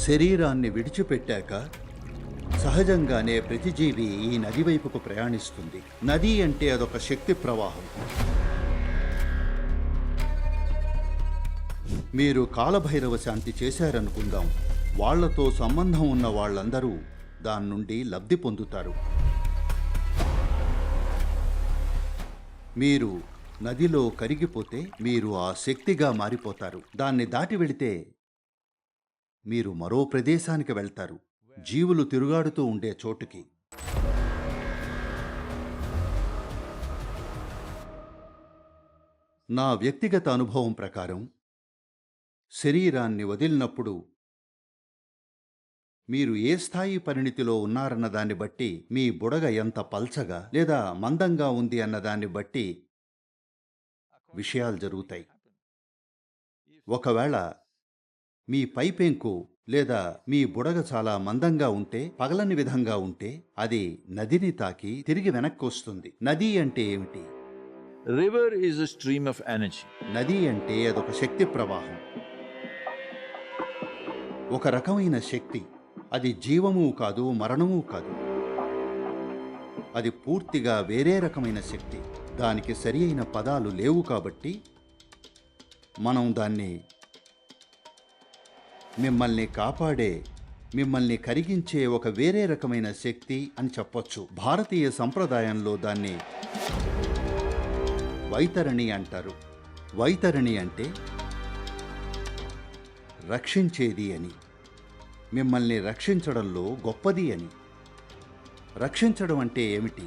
శరీరాన్ని విడిచిపెట్టాక సహజంగానే ప్రతి జీవి ఈ నది వైపుకు ప్రయాణిస్తుంది. నది అంటే అదొక శక్తి ప్రవాహం. మీరు కాలభైరవ శాంతి చేశారనుకుందాం. వాళ్లతో సంబంధం ఉన్న వాళ్ళందరూ దాని నుండి లబ్ధి పొందుతారు. మీరు నదిలో కరిగిపోతే మీరు ఆ శక్తిగా మారిపోతారు. దాన్ని దాటి వెళితే మీరు మరో ప్రదేశానికి వెళ్తారు, జీవులు తిరుగాడుతూ ఉండే చోటుకి. నా వ్యక్తిగత అనుభవం ప్రకారం శరీరాన్ని వదిలినప్పుడు మీరు ఏ స్థాయి పరిణితిలో ఉన్నారన్న దాన్ని బట్టి, మీ బుడగ ఎంత పల్చగా లేదా మందంగా ఉంది అన్నదాన్ని బట్టి విషయాలు జరుగుతాయి. ఒకవేళ మీ పైపెంకు లేదా మీ బుడగ చాలా మందంగా ఉంటే, పగలని విధంగా ఉంటే, అది నదిని తాకి తిరిగి వెనక్కి వస్తుంది. నది అంటే ఏమిటి? River is a stream of energy. నది అంటే అదొక శక్తి ప్రవాహం, ఒక రకమైన శక్తి. అది జీవము కాదు, మరణము కాదు. అది పూర్తిగా వేరే రకమైన శక్తి. దానికి సరి అయిన పదాలు లేవు కాబట్టి మనం దాన్ని మిమ్మల్ని కాపాడే, మిమ్మల్ని కరిగించే ఒక వేరే రకమైన శక్తి అని చెప్పొచ్చు. భారతీయ సంప్రదాయంలో దాన్ని వైతరణి అంటారు. వైతరణి అంటే రక్షించేది అని, మిమ్మల్ని రక్షించడంలో గొప్పది అని. రక్షించడం అంటే ఏమిటి?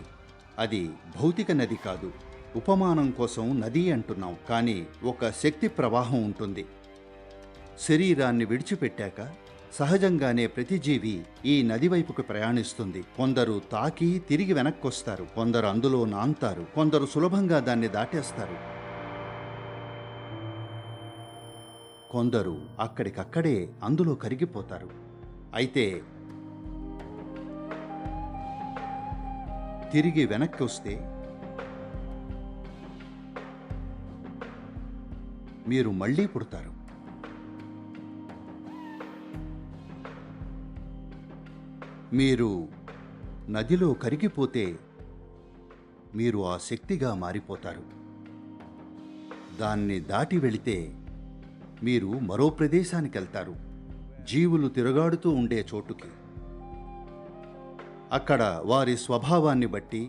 అది భౌతిక నది కాదు. ఉపమానం కోసం నది అంటున్నాం, కానీ ఒక శక్తి ప్రవాహం ఉంటుంది. శరీరాన్ని విడిచిపెట్టాక సహజంగానే ప్రతి జీవి ఈ నది వైపుకు ప్రయాణిస్తుంది. కొందరు తాకి తిరిగి వెనక్కొస్తారు, కొందరు అందులో నాంతారు, కొందరు సులభంగా దాన్ని దాటేస్తారు, కొందరు అక్కడికక్కడే అందులో కరిగిపోతారు. అయితే తిరిగి వెనక్కి వస్తే మీరు మళ్ళీ పుడతారు. మీరు నదిలో కరిగిపోతే మీరు ఆ శక్తిగా మారిపోతారు. దాన్ని దాటి వెళితే మీరు మరో ప్రదేశానికి వెళ్తారు, జీవులు తిరుగాడుతూ ఉండే చోటుకి. అక్కడ వారి స్వభావాన్ని బట్టి,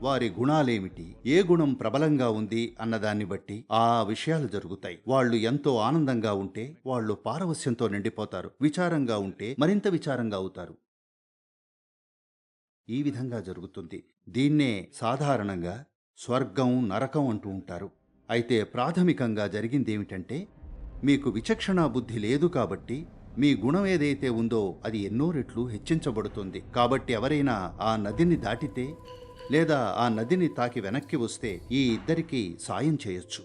వారి గుణాలేమిటి, ఏ గుణం ప్రబలంగా ఉంది అన్నదాన్ని బట్టి ఆ విషయాలు జరుగుతాయి. వాళ్ళు ఎంతో ఆనందంగా ఉంటే వాళ్ళు పారవస్యంతో నిండిపోతారు, విచారంగా ఉంటే మరింత విచారంగా అవుతారు. ఈ విధంగా జరుగుతుంది. దీన్నే సాధారణంగా స్వర్గం, నరకం అంటూ ఉంటారు. అయితే ప్రాథమికంగా జరిగిందేమిటంటే, మీకు విచక్షణా బుద్ధి లేదు కాబట్టి మీ గుణం ఏదైతే ఉందో అది ఎన్నో రెట్లు హెచ్చించబడుతుంది. కాబట్టి ఎవరైనా ఆ నదిని దాటితే లేదా ఆ నదిని తాకి వెనక్కి వస్తే ఈ ఇద్దరికీ సాయం చేయొచ్చు.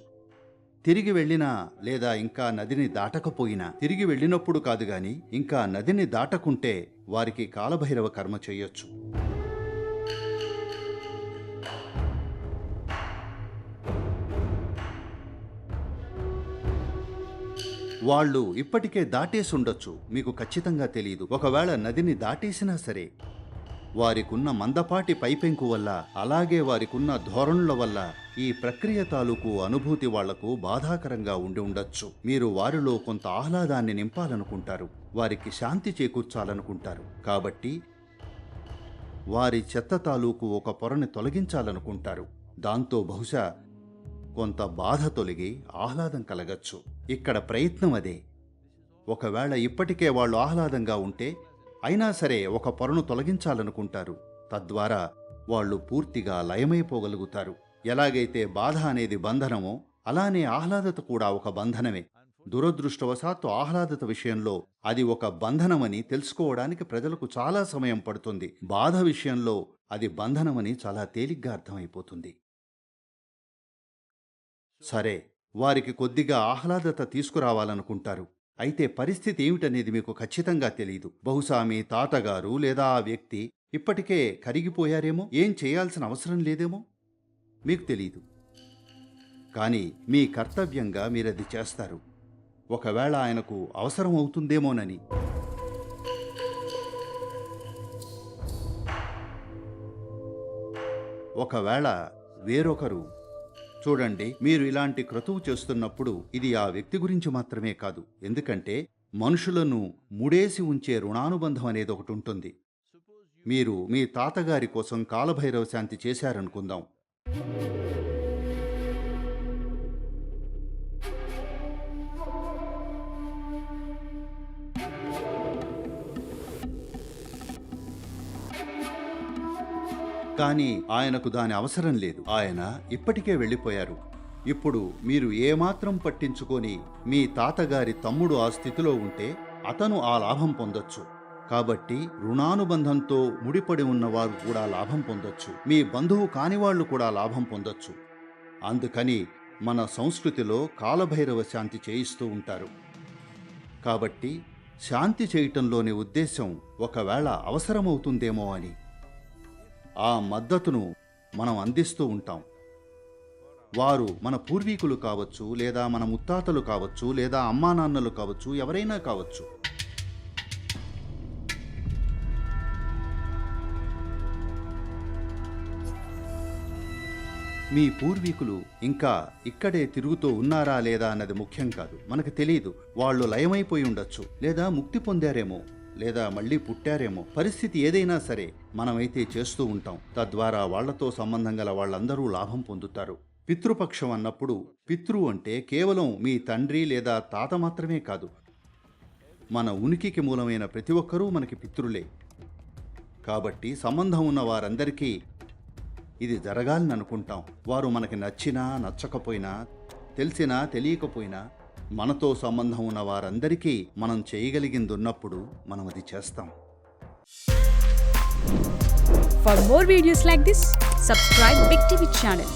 తిరిగి వెళ్ళినా లేదా ఇంకా నదిని దాటకపోయినా, తిరిగి వెళ్ళినప్పుడు కాదు గాని ఇంకా నదిని దాటకుంటే వారికి కాలభైరవ కర్మ చేయొచ్చు. వాళ్ళు ఇప్పటికే దాటేసి ఉండొచ్చు, మీకు ఖచ్చితంగా తెలియదు. ఒకవేళ నదిని దాటేసినా సరే వారికున్న మందపాటి పైపెంకు వల్ల, అలాగే వారికున్న ధోరణుల వల్ల ఈ ప్రక్రియ తాలూకు అనుభూతి వాళ్లకు బాధాకరంగా ఉండి ఉండొచ్చు. మీరు వారిలో కొంత ఆహ్లాదాన్ని నింపాలనుకుంటారు, వారికి శాంతి చేకూర్చాలనుకుంటారు. కాబట్టి వారి చెత్త తాలూకు ఒక పొరని తొలగించాలనుకుంటారు. దాంతో బహుశా కొంత బాధ తొలగి ఆహ్లాదం కలగచ్చు. ఇక్కడ ప్రయత్నం అదే. ఒకవేళ ఇప్పటికే వాళ్ళు ఆహ్లాదంగా ఉంటే అయినా సరే ఒక పొరను తొలగించాలనుకుంటారు. తద్వారా వాళ్ళు పూర్తిగా లయమైపోగలుగుతారు. ఎలాగైతే బాధ అనేది బంధనమో, అలానే ఆహ్లాదత కూడా ఒక బంధనమే. దురదృష్టవశాత్తు ఆహ్లాదత విషయంలో అది ఒక బంధనమని తెలుసుకోవడానికి ప్రజలకు చాలా సమయం పడుతుంది. బాధ విషయంలో అది బంధనమని చాలా తేలిగ్గా అర్థమైపోతుంది. సరే, వారికి కొద్దిగా ఆహ్లాదత తీసుకురావాలనుకుంటారు. అయితే పరిస్థితి ఏమిటనేది మీకు ఖచ్చితంగా తెలీదు. బహుశా మీ తాతగారు లేదా ఆ వ్యక్తి ఇప్పటికే కరిగిపోయారేమో, ఏం చేయాల్సిన అవసరం లేదేమో, మీకు తెలీదు. కానీ మీ కర్తవ్యంగా మీరది చేస్తారు. ఒకవేళ ఆయనకు అవసరం అవుతుందేమోనని. ఒకవేళ వేరొకరు చూడండి, మీరు ఇలాంటి క్రతువు చేస్తున్నప్పుడు ఇది ఆ వ్యక్తి గురించి మాత్రమే కాదు, ఎందుకంటే మనుషులను ముడేసి ఉంచే రుణానుబంధం అనేది ఒకటి ఉంటుంది. మీరు మీ తాతగారి కోసం కాలభైరవ శాంతి చేశారనుకుందాం. కానీ ఆయనకు దాని అవసరం లేదు. ఆయన ఇప్పటికే వెళ్ళిపోయారు. ఇప్పుడు మీరు ఏమాత్రం పట్టించుకొని మీ తాతగారి తమ్ముడు ఆ స్థితిలో ఉంటే అతను ఆ లాభం పొందొచ్చు. కాబట్టి రుణానుబంధంతో ముడిపడి ఉన్నవారు కూడా లాభం పొందొచ్చు. మీ బంధువు కానివాళ్లు కూడా లాభం పొందొచ్చు. అందుకని మన సంస్కృతిలో కాలభైరవ శాంతి చేయిస్తూ ఉంటారు. కాబట్టి శాంతి చేయటంలోని ఉద్దేశం ఒకవేళ అవసరమవుతుందేమో అని. ఆ మద్దతును మనం అందిస్తూ ఉంటాం. వారు మన పూర్వీకులు కావచ్చు, లేదా మన ముత్తాతలు కావచ్చు, లేదా అమ్మానాన్నలు కావచ్చు, ఎవరైనా కావచ్చు. మీ పూర్వీకులు ఇంకా ఇక్కడే తిరుగుతూ ఉన్నారా లేదా అన్నది ముఖ్యం కాదు. మనకు తెలియదు. వాళ్ళు లయమైపోయి ఉండొచ్చు, లేదా ముక్తి పొందారేమో, లేదా మళ్ళీ పుట్టారేమో. పరిస్థితి ఏదైనా సరే మనమైతే చేస్తూ ఉంటాం. తద్వారా వాళ్లతో సంబంధం గల వాళ్ళందరూ లాభం పొందుతారు. పితృపక్షం అన్నప్పుడు పితృ అంటే కేవలం మీ తండ్రి లేదా తాత మాత్రమే కాదు. మన ఉనికికి మూలమైన ప్రతి ఒక్కరూ మనకి పితృలే. కాబట్టి సంబంధం ఉన్న వారందరికీ ఇది జరగాలని అనుకుంటాం. వారు మనకి నచ్చినా నచ్చకపోయినా, తెలిసినా తెలియకపోయినా, మనతో సంబంధం ఉన్న వారందరికీ మనం చేయగలిగింది ఉన్నప్పుడు మనం అది చేస్తాం. For more videos like this, subscribe Big TV channel.